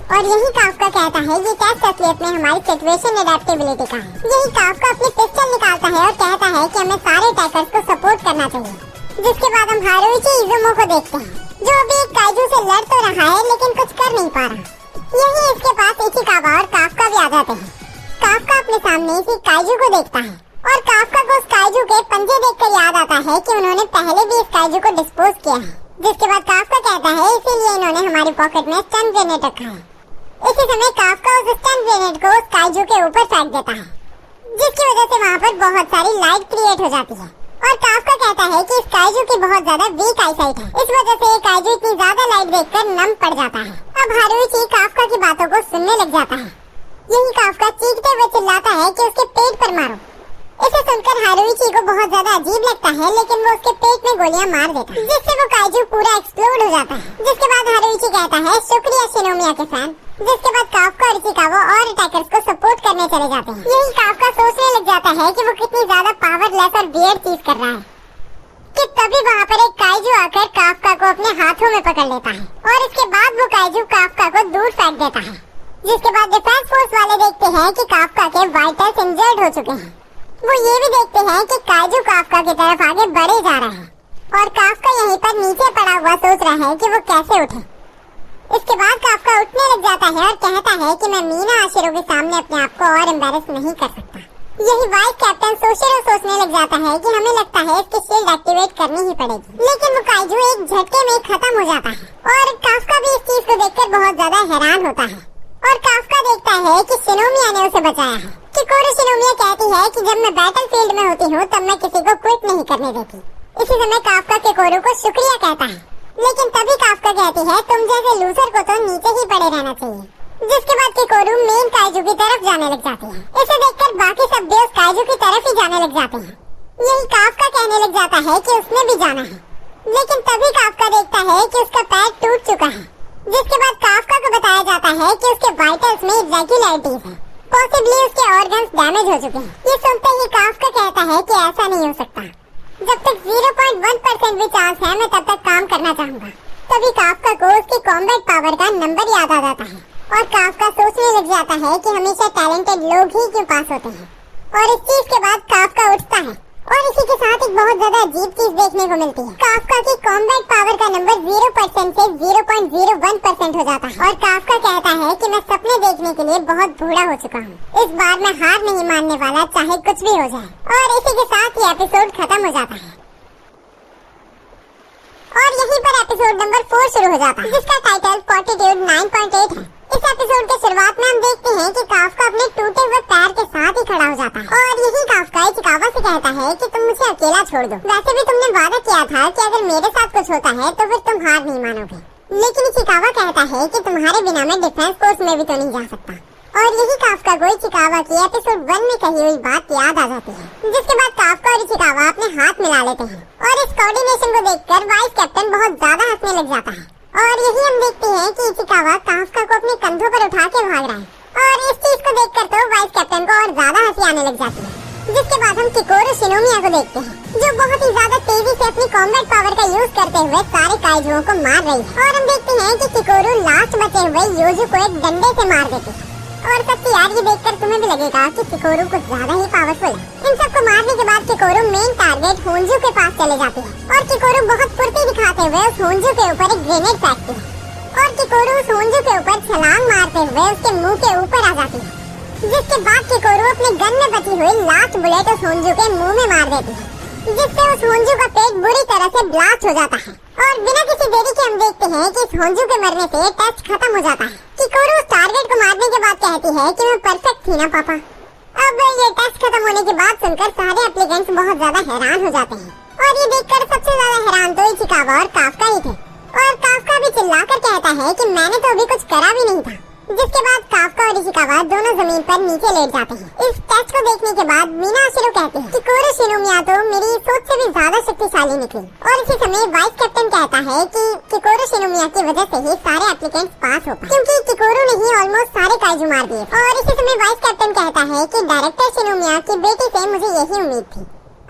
और यही काफका कहता है ये टेस्ट असलियत में हमारी सिचुएशन एडेप्टेबिलिटी का है। यही काफका अपनी पिस्टल निकालता है और कहता है कि हमें सारे अटैकर्स को सपोर्ट करना चाहिए। जिसके बाद हम हारुइची इजुमो को देखते हैं, जो अभी एक काइजू से लड़ तो रहा है लेकिन कुछ कर नहीं पा रहा। यही इसके पास इचिकावा और काफका भी आ जाते हैं। काफका अपने सामने इसी काइजू को देखता है, और काफका को उस काइजू के पंजे देखकर याद आता है कि उन्होंने पहले भी इस काइजू को डिस्पोज किया है। जिसके बाद काफका कहता है इसीलिए इन्होंने हमारी पॉकेट में स्टन ग्रेनेड रखा है। इसी समय काफका उस स्टन ग्रेनेड को उस काइजू के ऊपर फेंक देता है, जिसकी वजह से वहाँ पर बहुत सारी लाइट क्रिएट हो जाती है। और काफका कहता है कि इस काइजू की बहुत ज्यादा वीक आईसाइट है, इस वजह से ये काइजू इतनी ज्यादा लाइट देखकर नम पड़ जाता है। अब हारुइची काफका की बातों को सुनने लग जाता है। यही काफका चीखते हुए चिल्लाता है कि उसके पेट पर मारो। इसे सुनकर हारुइची को बहुत ज्यादा अजीब लगता है, लेकिन वो उसके पेट में गोलियां मार देता है, जिससे वो काइजू पूरा एक्सप्लोड हो जाता है। जिसके बाद हारुइची कहता है शुक्रिया शिनोमिया के फैन। जिसके बाद काफका और इचिकावा और अटैकर्स को सपोर्ट करने चले जाते हैं। यही काफका सोचने लग जाता है कि वो कितनी ज्यादा पावरलेस और वियर्ड चीज कर रहा है, कि तभी वहाँ पर एक काइजू आकर काफका को अपने हाथों में पकड़ लेता है, और इसके बाद वो काइजू काफका को दूर फेंक देता है। जिसके बाद डिफेंस फोर्स वाले देखते हैं कि काफका के वाइटल्स इंजर्ड हो चुके हैं। वो ये भी देखते हैं कि काइजू काफका की तरफ आगे बढ़े जा रहा है, और काफका यहीं पर नीचे पड़ा हुआ सोच रहा है कि वो कैसे उठे। इसके बाद काफका उठने लग जाता है और कहता है कि मैं मीना आशिरो के सामने अपने आप को और एम्बैरेस नहीं कर सकता। यही वाइस कैप्टन सोशिरो सोचने लग जाता है कि हमें लगता है इसकी शील्ड एक्टिवेट करनी ही पड़ेगी, लेकिन वो काइजू एक झटके में खत्म हो जाता है। और काफका भी इस चीज को देखकर बहुत ज्यादा हैरान होता है, और काफका देखता है कि शिनोमिया ने उसे बचाया है। किकोरू शिनोमिया कहती है कि जब मैं बैटल फील्ड में होती हूँ तब मैं किसी को क्विट नहीं करने देती। इसी समय काफका किकोरू को शुक्रिया कहता है, लेकिन तभी काफका कहती है तुम जैसे लूजर को तो नीचे ही पड़े रहना चाहिए। जिसके बाद किकोरू मेन काइजू की तरफ जाने लग जाती है। इसे देखकर बाकी सब भी उस काइजू की तरफ ही जाने लग जाते हैं। यही काफका कहने लग जाता है कि उसने भी जाना है, लेकिन तभी काफका देखता है कि उसका पैर टूट चुका है। जिसके बाद काफका को बताया जाता है कि उसके वाइटल्स में इरेगुलरिटीज है, पॉसिबली उसके ऑर्गन्स डैमेज हो चुके हैं। ये सुनते ही काफका कहता है कि ऐसा नहीं हो सकता, जब तक 0.1% भी चांस है मैं तब तक काम करना चाहूंगा। तभी काफका को उसकी कॉम्बैट पावर का नंबर याद आ जाता है, और काफका सोचने लग जाता है कि हमेशा टैलेंटेड लोग ही क्यों पास होते हैं। और इस चीज के बाद काफका उठता है और इसी के साथ एक बहुत ज्यादा अजीब चीज देखने को मिलती है। काफका की कॉम्बैट पावर का नंबर 0% से 0.01% हो जाता है और काफका कहता है कि मैं सपने देखने के लिए बहुत बूढ़ा हो चुका हूँ। इस बार मैं हार नहीं मानने वाला, चाहे कुछ भी हो जाए। और इसी के साथ ये एपिसोड खत्म हो जाता है और यहीं पर एपिसोड नंबर 4 शुरू हो जाता है, जिसका टाइटल फॉर्टिट्यूड 9.8 है। इस एपिसोड के शुरुआत में हम देखते हैं कि काफका अपने टूटे हुए पैर के साथ ही खड़ा हो जाता है और यही काफका इचिकावा से कहता है कि तुम मुझे अकेला छोड़ दो। वैसे भी तुमने वादा किया था कि अगर मेरे साथ कुछ होता है तो फिर तुम हार नहीं मानोगे। लेकिन इचिकावा कहता है कि तुम्हारे बिना मैं डिफेंस कोर्स में भी तो नहीं जा सकता। और यही काफका को इचिकावा की एपिसोड 1 में कही हुई बात याद आ जाती है, जिसके बाद काफका और इचिकावा अपने हाथ मिला लेते हैं और इस कोऑर्डिनेशन को देखकर वाइस कैप्टन बहुत ज्यादा हंसने लग जाता है। और यही हम देखते हैं कि इचिकावा काफका को अपने कंधों पर उठा के भाग रहा है और इस चीज को देखकर तो वाइस कैप्टन को और ज्यादा हंसी आने लग जाती है। जिसके बाद हम किकोरू शिनोमिया को देखते हैं, जो बहुत ही ज्यादा तेजी से अपनी कॉम्बैट पावर का यूज करते हुए सारे काइजुओं को मार रही है। और हम देखते हैं कि किकोरू लास्ट बचे हुए योजू को एक डंडे से मार देती है। और सच्ची यार, ये देखकर तुम्हें भी लगेगा कि किकोरू कुछ ज्यादा ही पावरफुल है। इन सबको मारने के बाद किकोरू मेन टारगेट होंजू के पास चले जाती है और किकोरू बहुत फुर्ती दिखाते हुए उस होंजू के ऊपर एक ग्रेनेड फेंकती है और किकोरू उस होंजू के ऊपर छलांग मारते हुए उसके मुंह के ऊपर आ जाती है। जिसके बाद किकोरू अपने गन में बची हुई लास्ट बुलेट उस होंजू के मुंह में मार देती है, जिससे उस होंजू का पेट बुरी तरह से ब्लास्ट हो जाता है। और बिना किसी देरी के हम देखते हैं कि इस होंजू के मरने से टेस्ट खत्म हो जाता है। किकोरू उस टारगेट को मारने के बाद कहती है कि मैं परफेक्ट थी ना पापा। अब ये टेस्ट खत्म होने के बाद सुनकर सारे एप्लीकेंट्स बहुत ज्यादा हैरान हो जाते हैं और ये देखकर सबसे ज्यादा हैरान तो इचिकावा और काफका ही थे। और काफका भी चिल्लाकर कहता है कि मैंने तो अभी कुछ करा भी नहीं था। जिसके बाद काफका और इचिकावा दोनों जमीन पर नीचे लेट जाते हैं। इस टेस्ट को देखने के बाद मीना शिरो कहते हैं कि किकोरू शिनोमिया तो मेरी सोच से भी ज्यादा शक्तिशाली निकली। और इसी समय वाइस कैप्टन कहता है कि किकोरू शिनोमिया की वजह से ही सारे एप्लीकेंट्स पास हो पाए, क्योंकि किकोरू ने ही ऑलमोस्ट सारे काइजू मार दिए। और इसी समय वाइस कैप्टन कहता है कि डायरेक्टर शिनोमिया की बेटी से मुझे यही उम्मीद थी।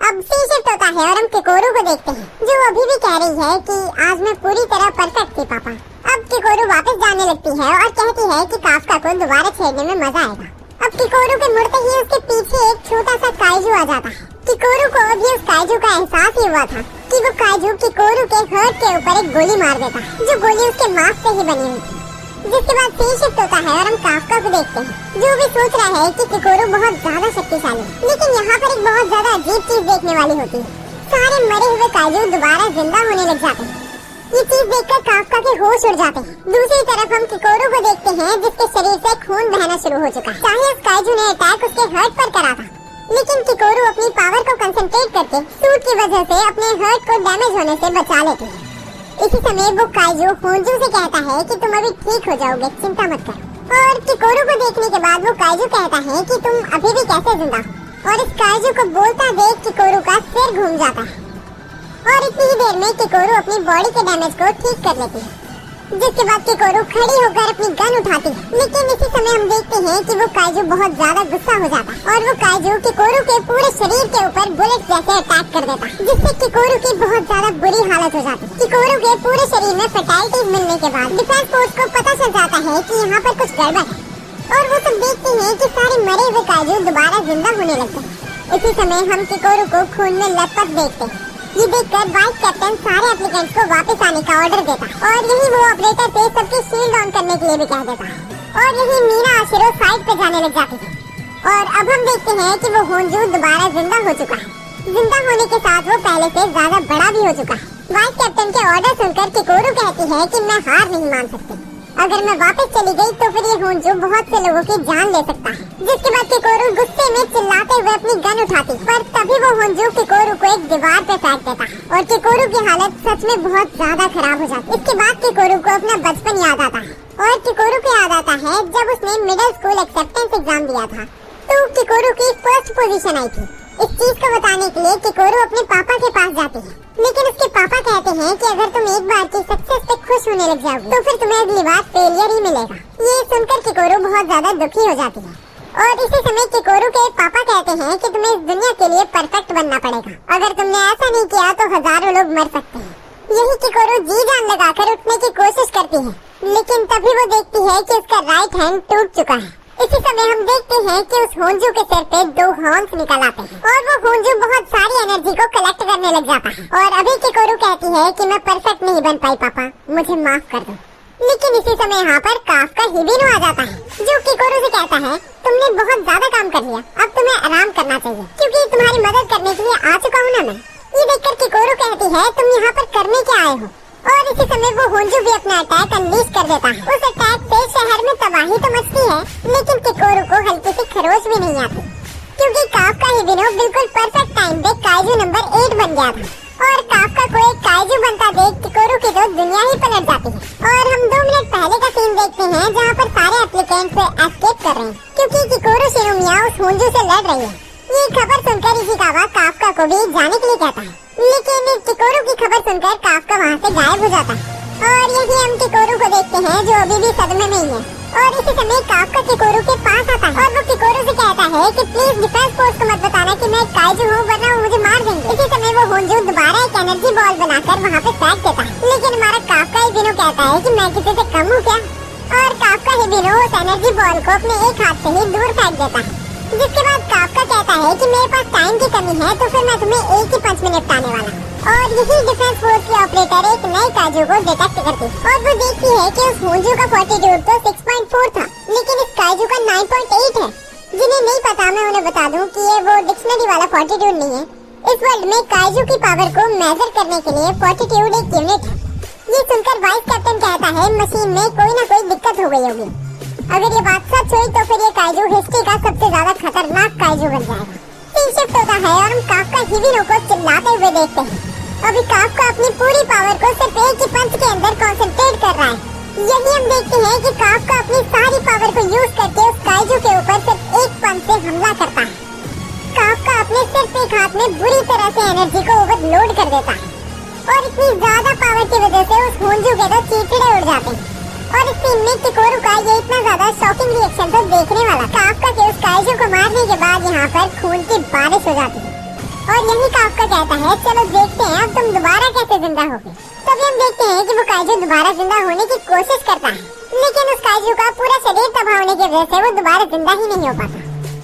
अब सी शिफ्ट होता है और हम किकोरू को देखते हैं, जो अभी भी कह रही है कि आज मैं पूरी तरह परफेक्ट थी पापा। अब किकोरू वापस जाने लगती है और कहती है कि काफका को दोबारा छेड़ने में मजा आएगा। अब किकोरू के मुड़ते ही उसके पीछे एक छोटा सा काइजू आ जाता है। किकोरू को अभी उस काइजू का एहसास ही हुआ था कि वो काइजू किकोरू के हर्ट के ऊपर एक गोली मार देता है, जो गोली उसके मास्क से ही बनी हुई थी। जिसके बाद सी शिफ्ट होता है और हम काफका को देखते हैं, जो भी सोच रहा है कि किकोरू बहुत ज्यादा शक्तिशाली है। लेकिन यहाँ पर एक बहुत ज्यादा अजीब चीज देखने वाली होती है, सारे मरे हुए काइजू दोबारा जिंदा होने लग जाते हैं। ये चीज देखकर काफका के होश उड़ जाते हैं। दूसरी तरफ हम किकोरू को देखते हैं, जिसके शरीर से खून बहना शुरू हो चुका है। चाहे उस काइजू ने अटैक उसके हर्ट पर करा था, लेकिन किकोरू अपनी पावर को कंसंट्रेट करके सूट की वजह से अपने हर्ट को डैमेज होने से बचा लेती है। इसी समय वो काइजू होंजू से कहता है कि तुम अभी ठीक हो जाओगे, चिंता मत करो। और किकोरू को देखने के बाद वो काइजू कहता है कि तुम अभी भी कैसे जिंदा हो। और इस काइजू को बोलता देख किकोरू का सिर घूम जाता है और इतनी ही देर में किकोरू अपनी बॉडी के डैमेज को ठीक कर लेती है। जिसके बाद किकोरू खड़ी होकर अपनी गन उठाती है, लेकिन इसी समय हम देखते हैं कि वो काइजू बहुत ज्यादा गुस्सा हो जाता है और वो काइजू किकोरू के पूरे शरीर के ऊपर बुलेट जैसे अटैक कर देता है, जिससे किकोरू की बहुत ज्यादा बुरी हालत हो जाती है। किकोरू के पूरे शरीर में फैटलिटीज मिलने के बाद डिफेंस फोर्स को पता चल जाता है कि यहाँ पर कुछ गड़बड़ है और वो सब देखते हैं कि सारे मरे हुए काइजू दोबारा जिंदा होने लगते हैं। इसी समय हम किकोरू को खून में लथपथ देखते हैं। ये देखकर वाइस कैप्टन सारे एप्लीकेंट्स को वापस आने का ऑर्डर देता है और यही वो ऑपरेटर से सबकी शील्ड ऑन करने के लिए भी कह देता है। और यही मीना शिरो साइड पे जाने लग जाती है और अब हम देखते हैं कि वो होंजू दोबारा जिंदा हो चुका है। जिंदा होने के साथ वो पहले से ज्यादा बड़ा भी हो चुका है। वाइस कैप्टन के ऑर्डर सुनकर किकोरू कहती है कि मैं हार नहीं मान सकती, अगर मैं वापस चली गई तो फिर ये होंजू बहुत से लोगों की जान ले सकता है। जिसके बाद किकोरू गुस्से में चिल्लाते हुए अपनी गन उठाती, पर तभी वो होंजू किकोरू को एक दीवार पे फेंक देता है और किकोरू की हालत सच में बहुत ज्यादा खराब हो जाती है। इसके बाद किकोरू को अपना बचपन याद आता है और किकोरू को याद आता है जब उसने मिडिल स्कूल एक्सेप्टेंस एग्जाम दिया था तो किकोरू की फर्स्ट पोजीशन आई थी। इस चीज को बताने के लिए किकोरू अपने पापा के पास जाती है, लेकिन उसके पापा कहते हैं कि अगर तुम एक बार की सक्सेस पे खुश होने लग जाओगी तो फिर तुम्हें अगली बार फेलियर ही मिलेगा। ये सुनकर किकोरू बहुत ज्यादा दुखी हो जाती है और इसी समय किकोरू के पापा कहते हैं कि तुम्हें इस दुनिया के लिए परफेक्ट बनना पड़ेगा, अगर तुमने ऐसा नहीं किया तो हजारों लोग मर सकते हैं। यही किकोरू जी जान लगाकर उठने की कोशिश करती है, लेकिन तभी वो देखती है कि उसका राइट हैंड टूट चुका है। इसी समय हम देखते हैं कि उस होंजू के सिर पे 2 हॉर्न्स निकल आते हैं और वो होंजू बहुत सारी एनर्जी को कलेक्ट करने लग जाता है। और अभी किकोरू कहती है कि मैं परफेक्ट नहीं बन पाई पापा, मुझे माफ कर दो। लेकिन इसी समय यहाँ पर काफका हिबिनो आ जाता है, जो किकोरू से कहता है तुमने बहुत ज्यादा काम कर लिया, अब तुम्हें आराम करना चाहिए, क्योंकि तुम्हारी मदद करने के लिए आ चुका हूँ ना मैं। ये देखकर किकोरू कहती है तुम यहाँ पर करने क्या आए हो। और इसी समय वो होंजू भी अपना अटैक अनलीश कर देता है। उस अटैक से शहर में तबाही तो मचती है, लेकिन किकोरू को हल्की सी खरोच भी नहीं आती, क्योंकि काफका हिबिनो बिल्कुल परफेक्ट टाइम पे काइजू नंबर 8 बन गया था। और काफका को एक काइजू बनता देख किकोरू की तो दुनिया ही पलट जाती है। और हम 2 मिनट पहले का सीन देखते हैं, जहाँ पर सारे एप्लीकेंट्स एस्केप कर रहे हैं, क्योंकि किकोरू शिनोमिया उस होंजू से लड़ रही है। ये खबर सुनकर इशिकावा काफका को भी जाने के लिए कहता है, लेकिन किकोरू की खबर सुनकर काफका वहाँ से गायब हो जाता है। और यही हम किकोरू को देखते हैं, जो अभी भी सदमे में ही है। और इसी समय काफका किकोरू के पास आता है और वो किकोरू से कहता है कि प्लीज डिफेंस फोर्स को मत बताना कि मैं काइजू हूँ, वरना वो मुझे मार देंगे। इसी समय वो होंजू दोबारा एक एनर्जी बॉल बनाकर वहाँ पे फेंक देता है, लेकिन हमारा काफका हिबिनो कहता है कि मैं किसी से कम हूँ क्या। और काफका हिबिनो उस एनर्जी बॉल को अपने एक हाथ से ही दूर फेंक देता है, जिसके बाद काफका कहता है कि मेरे पास टाइम की कमी है, तो फिर मैं तुम्हें एक ही पंच में निपटाने वाला हूँ। और यही डिफेंस फोर्स की ऑपरेटर एक नए काइजू को डिटेक्ट करती है और वो देखती है कि उस होंजू का फॉर्टीट्यूड तो 6.4 था, लेकिन इस काइजू का 9.8 है। जिन्हें नहीं पता, मैं उन्हें बता दूं कि ये वो डिक्शनरी वाला फॉर्टीट्यूड नहीं है। इस वर्ल्ड में काइजू की पावर को मेजर करने के लिए फॉर्टीट्यूड एक यूनिट है। ये सुनकर वाइस कैप्टन कहता है मशीन में कोई ना कोई दिक्कत हो गई होगी। अगर ये बात सच हुई तो फिर ये काइजू हिस्ट्री का सबसे ज्यादा खतरनाक काइजू बन जाएगा। सीन शिफ्ट होता है और हम काफका हिबिनो को चिल्लाते हुए देखते हैं। अभी काफका अपनी पूरी पावर को सिर्फ एक ही पंच के अंदर कंसंट्रेट कर रहा है। यही हम देखते हैं कि काफका अपनी सारी पावर को यूज करके उस काइजू के ऊपर सिर्फ एक पंच से हमला करता है। काफका अपने सिर्फ एक हाथ में बुरी तरह से एनर्जी को ओवरलोड कर देता है और इतनी ज्यादा पावर की वजह से उस होंजू के तो चीथड़े उड़ जाते हैं। और इस सीन में किकोरू का ये इतना ज्यादा शॉकिंग रिएक्शन तो देखने वाला। काफका के उस काइजू को मारने के बाद यहाँ पर खून की बारिश हो जाती है और यही काफका कहता है चलो देखते हैं अब तुम दोबारा कैसे जिंदा होगे। तभी हम देखते हैं कि वो काइजू दोबारा जिंदा होने की कोशिश करता है, लेकिन उस काइजू का पूरा शरीर तबाह होने की वजह से वो दोबारा जिंदा ही नहीं हो पाता।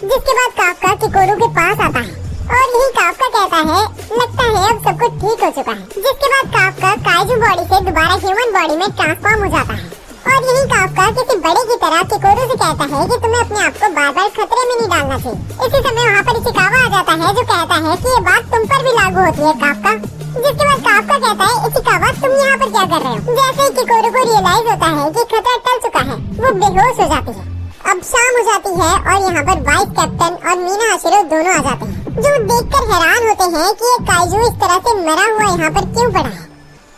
जिसके बाद काफका किकोरू के पास आता है और यही काफका कहता है लगता है अब सब कुछ ठीक हो चुका है। जिसके बाद काफका काइजू बॉडी से दोबारा ह्यूमन बॉडी में ट्रांसफॉर्म हो जाता है और यही काफका किसी बड़े की तरह किकोरू से कहता है कि तुम्हें अपने आप को बार बार खतरे में नहीं डालना चाहिए। इसी समय वहाँ पर इशिकावा आ जाता है जो कहता है कि ये बात तुम पर भी लागू होती है काफका। जिसके बाद काफका कहता है इशिकावा तुम यहाँ पर क्या कर रहे हो। जैसे ही किकोरू को रियलाइज होता है कि खतरा टल चुका है, वो बेहोश हो जाती है। अब शाम हो जाती है और यहाँ पर वाइस कैप्टन और मीना हाशिरो दोनों आ जाते हैं, जो देखकर हैरान होते हैं कि ये काइजू इस तरह से मरा हुआ यहाँ पर क्यों पड़ा है।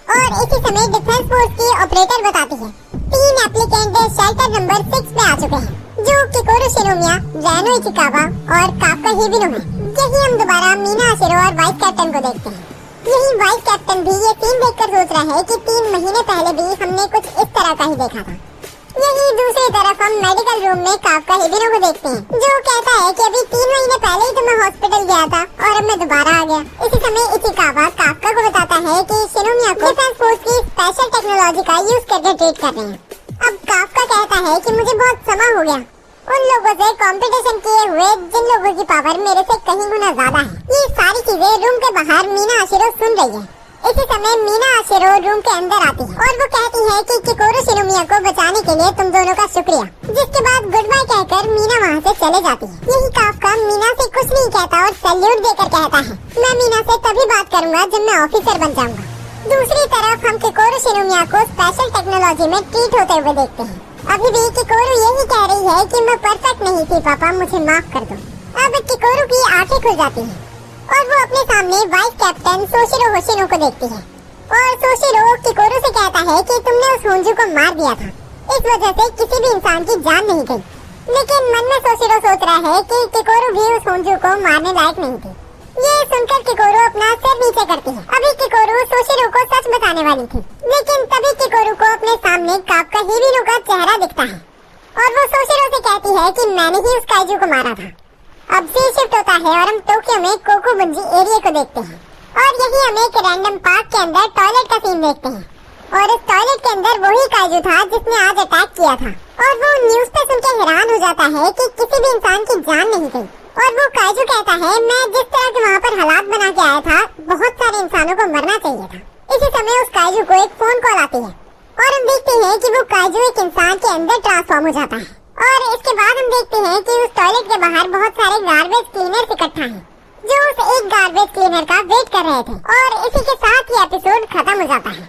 और इसी समय डिफेंस फोर्स की ऑपरेटर बताती है 3 एप्लीकेंट शेल्टर नंबर 6 पे आ चुके हैं, जो किकोरू शिनोमिया, रेनो इशिकावा और काफका हिबिनो है। यही हम दोबारा मीना हाशिरो और वाइस कैप्टन को देखते हैं। यही वाइस कैप्टन भी ये सीन देखकर सोच रहा है कि 3 महीने पहले भी हमने कुछ इस तरह का ही देखा था। यही दूसरी तरफ हम मेडिकल रूम में काफका हिबिनो को देखते हैं, जो कहता है कि अभी 3 महीने पहले ही तो मैं हॉस्पिटल गया था और अब मैं दोबारा आ गया। इसी समय इशिकावा काफका को बताता है कि शिनोमिया को डिफेंस फोर्स की स्पेशल टेक्नोलॉजी का यूज करके ट्रीट कर रहे हैं। अब काफका कहता है कि मुझे बहुत समय हो गया उन लोगों से कंपटीशन किए हुए जिन लोगों की पावर मेरे से कहीं गुना ज्यादा है। ये सारी चीजें रूम के बाहर मीना हाशिरो सुन रही है। इसी समय मीना हाशिरो रूम के अंदर आती है और वो कहती है कि किकोरू शिनोमिया को बचाने के लिए तुम दोनों का शुक्रिया। जिसके बाद गुड बाय कहकर मीना वहाँ से चले जाती है। यही काफका मीना से कुछ नहीं कहता और सैल्यूट देकर कहता है मैं मीना से तभी बात करूंगा जब मैं ऑफिसर बन जाऊंगा। दूसरी तरफ हम किकोरू शिनोमिया को स्पेशल टेक्नोलॉजी में ट्रीट होते हुए देखते हैं। अभी भी किकोरू यही कह रही है कि मैं परफेक्ट नहीं थी पापा, मुझे माफ कर दो। अब किकोरू की आंखें खुल जाती हैं और वो अपने सामने वाइस कैप्टन सोशिरो होशिनो को देखती है और सोशिरो किकोरू से कहता है कि तुमने उस होंजू को मार दिया था, इस वजह से किसी भी इंसान की जान नहीं गई। लेकिन मन में सोशिरो सोच रहा है कि किकोरू भी उस होंजू को मारने लायक नहीं थी। ये सुनकर किकोरू अपना सिर नीचे करती है। अभी किकोरू सोशिरो को सच बताने वाली थी, लेकिन तभी किकोरू को अपने सामने काफका हिबिनो का चेहरा दिखता है और वो सोशिरो से कहती है कि मैंने ही उस काइजू को मारा था। अब सीन शिफ्ट होता है और हम टोक्यो में कोकुबुंजी एरिया को देखते हैं और यही हम एक रैंडम पार्क के अंदर टॉयलेट का सीन देखते हैं और इस टॉयलेट के अंदर वही काइजू था जिसने आज अटैक किया था। और वो न्यूज़ पे सुन के हैरान हो जाता है कि किसी भी इंसान की जान नहीं गई। और वो काइजू कहता है, मैं जिस तरह के वहाँ पर हालात बना के आया था, बहुत सारे इंसानों को मरना चाहिए था। इसी समय उस काइजू को एक फोन कॉल आती है और हम देखते हैं कि वो काइजू एक इंसान के अंदर ट्रांसफॉर्म हो जाता है। और इसके बाद हम देखते हैं कि उस टॉयलेट के बाहर बहुत सारे गार्बेज क्लीनर्स इकट्ठा हैं, जो उस एक गार्बेज क्लीनर का वेट कर रहे थे। और इसी के साथ ये एपिसोड खत्म हो जाता है।